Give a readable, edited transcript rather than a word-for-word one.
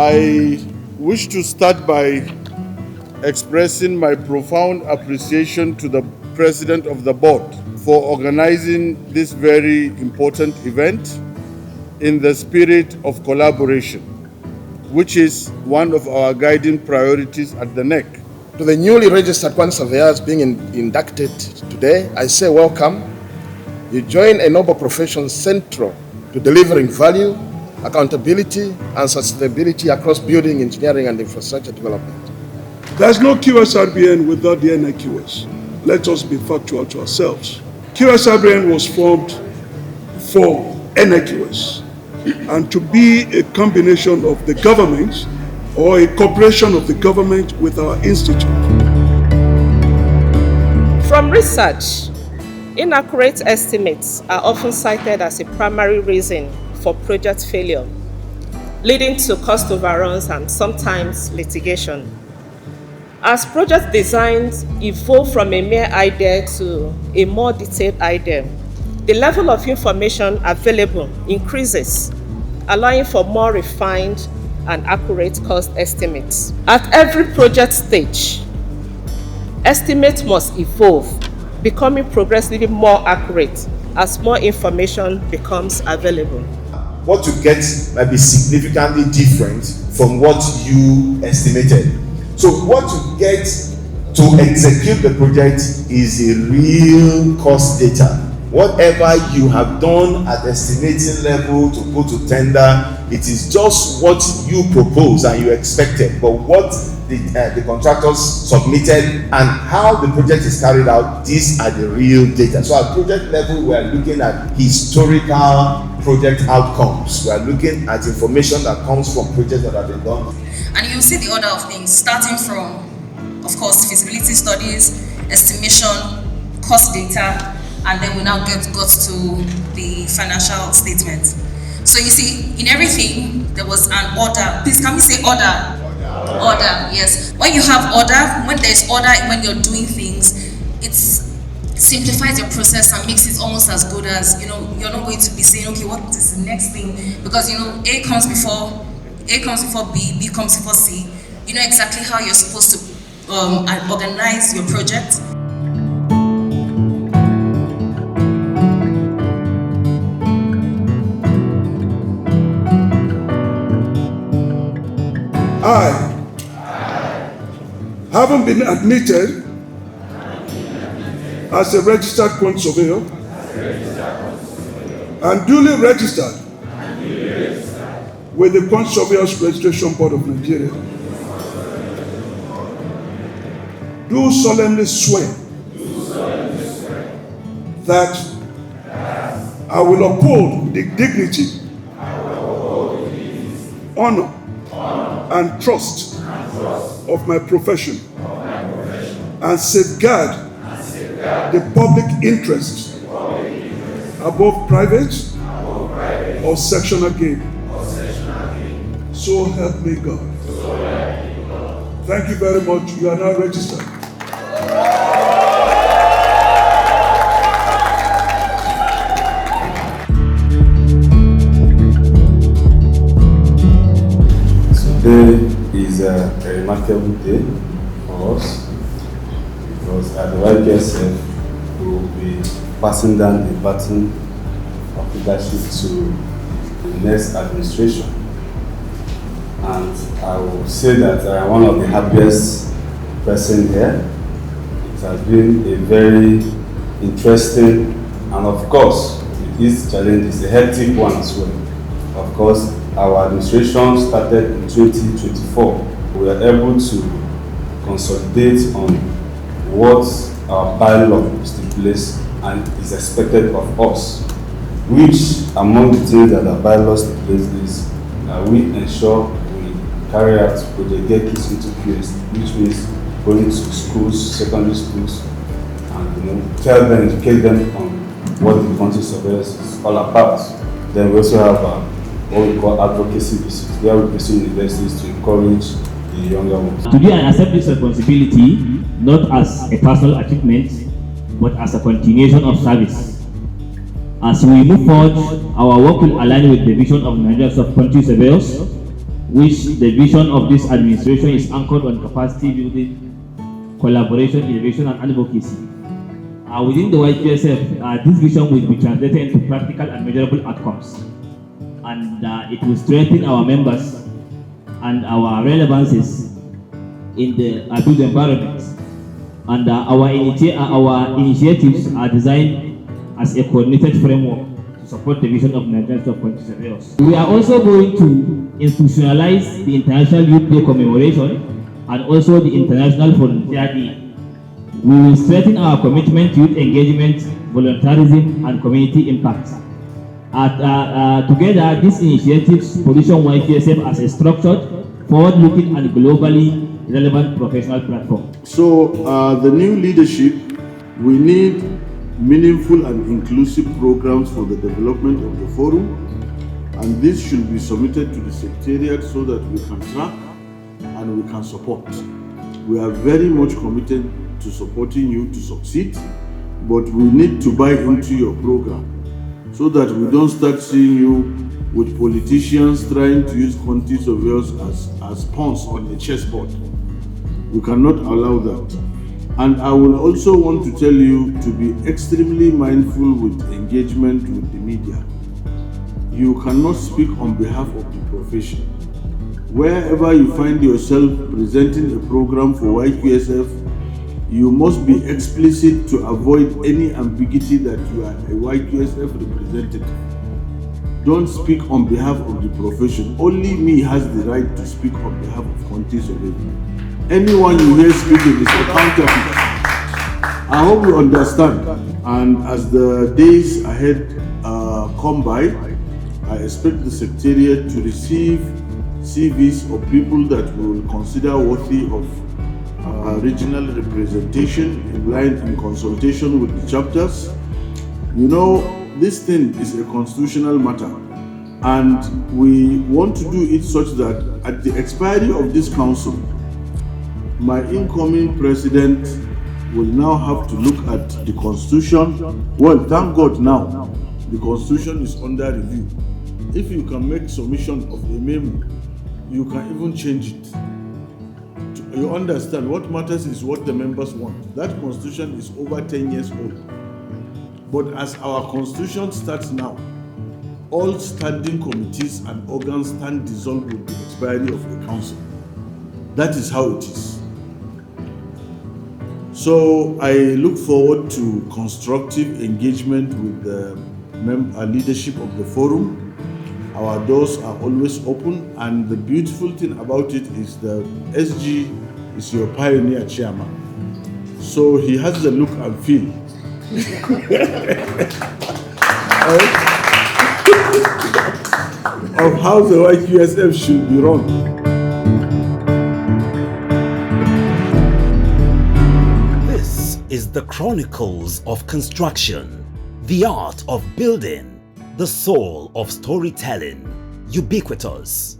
I wish to start by expressing my profound appreciation to the President of the Board for organizing this very important event in the spirit of collaboration, which is one of our guiding priorities at the NEC. To the newly registered quantity surveyors being inducted today, I say welcome. You join a noble profession central to delivering value, accountability, and sustainability across building, engineering, and infrastructure development. There's no QSRBN without the NIQS. Let us be factual to ourselves. QSRBN was formed for NIQS and to be a combination of the government or a cooperation of the government with our institute. From research, inaccurate estimates are often cited as a primary reason for project failure, leading to cost overruns and sometimes litigation. As project designs evolve from a mere idea to a more detailed idea, the level of information available increases, allowing for more refined and accurate cost estimates. At every project stage, estimates must evolve, becoming progressively more accurate as more information becomes available. What you get might be significantly different from what you estimated. So what you get to execute the project is a real cost data. Whatever you have done at estimating level to go to tender, it is just what you proposed and you expected. But what the contractors submitted and how the project is carried out, these are the real data. So at project level, we are looking at historical project outcomes. We are looking at information that comes from projects that have been done. And you'll see the order of things, starting from, of course, feasibility studies, estimation, cost data, and then we now got to the financial statement. So you see, in everything, there was an order. Please, can we say order? Order, yes. When you have order, when there's order, when you're doing things, it simplifies your process and makes it almost as good as, you're not going to be saying, okay, what is the next thing? Because, A comes before B, B comes before C. You know exactly how you're supposed to organize your project. I, having been admitted as a registered quantity surveyor and duly registered with the Quantity Surveyors Registration Board of Nigeria, do solemnly swear that I will uphold the dignity, honor, and trust of my profession and safeguard the public interest above private or sectional gain. So help me God. Thank you very much. You are now registered. Today is a remarkable day for us because at the YPSF we will be passing down the baton of leadership to the next administration. And I will say that I am one of the happiest person here. It has been a very interesting and of course it is challenges, a hectic one as well. Of course, our administration started in 2024. We were able to consolidate on what our bylaw stipulates and is expected of us, which among the things that our bylaw stipulates is that we ensure we carry out project get kids into QS, which means going to schools, secondary schools, and tell them, educate them on what the quantity surveillance is all about. Then we also have what we call advocacy visits, where we pursue universities to encourage the younger ones. Today I accept this responsibility not as a personal achievement, but as a continuation of service. As we move forward, our work will align with the vision of Nigeria's quantity surveyors which the vision of this administration is anchored on capacity building, collaboration, innovation, and advocacy. Within the YQSF, this vision will be translated into practical and measurable outcomes, and it will strengthen our members and our relevances in the built environment. And our initiatives are designed as a coordinated framework to support the vision of Nigerian Institute of Quality Surveyors. We are also going to institutionalize the International Youth Day commemoration and also the International Volunteer Day. We will strengthen our commitment to youth engagement, volunteerism, and community impact. Together, these initiatives position YQSF as a structured, forward-looking, and globally relevant professional platform. So, the new leadership, we need meaningful and inclusive programs for the development of the forum, and this should be submitted to the Secretariat so that we can track and we can support. We are very much committed to supporting you to succeed, but we need to buy into your program so that we don't start seeing you with politicians trying to use quantity surveyors as pawns on a chessboard. We cannot allow that. And I will also want to tell you to be extremely mindful with engagement with the media. You cannot speak on behalf of the profession. Wherever you find yourself presenting a program for YQSF, you must be explicit to avoid any ambiguity that you are a YQSF representative. Don't speak on behalf of the profession. Only me has the right to speak on behalf of quantity surveying. Anyone you hear speaking is a counterfeit. I hope you understand. And as the days ahead come by, I expect the Secretariat to receive CVs of people that we will consider worthy of regional representation in consultation with the chapters. You know, this thing is a constitutional matter, and we want to do it such that at the expiry of this council, my incoming president will now have to look at the constitution. Well, thank God now the constitution is under review. If you can make submission of a memo, you can even change it. You understand, what matters is what the members want. That constitution is over 10 years old. But as our constitution starts now, all standing committees and organs stand dissolved with the expiry of the council. That is how it is. So I look forward to constructive engagement with the leadership of the forum. Our doors are always open, and the beautiful thing about it is the SG is your pioneer chairman. So he has the look and feel of how the YQSF should be run. This is the Chronicles of Construction, the art of building, the soul of storytelling, ubiquitous.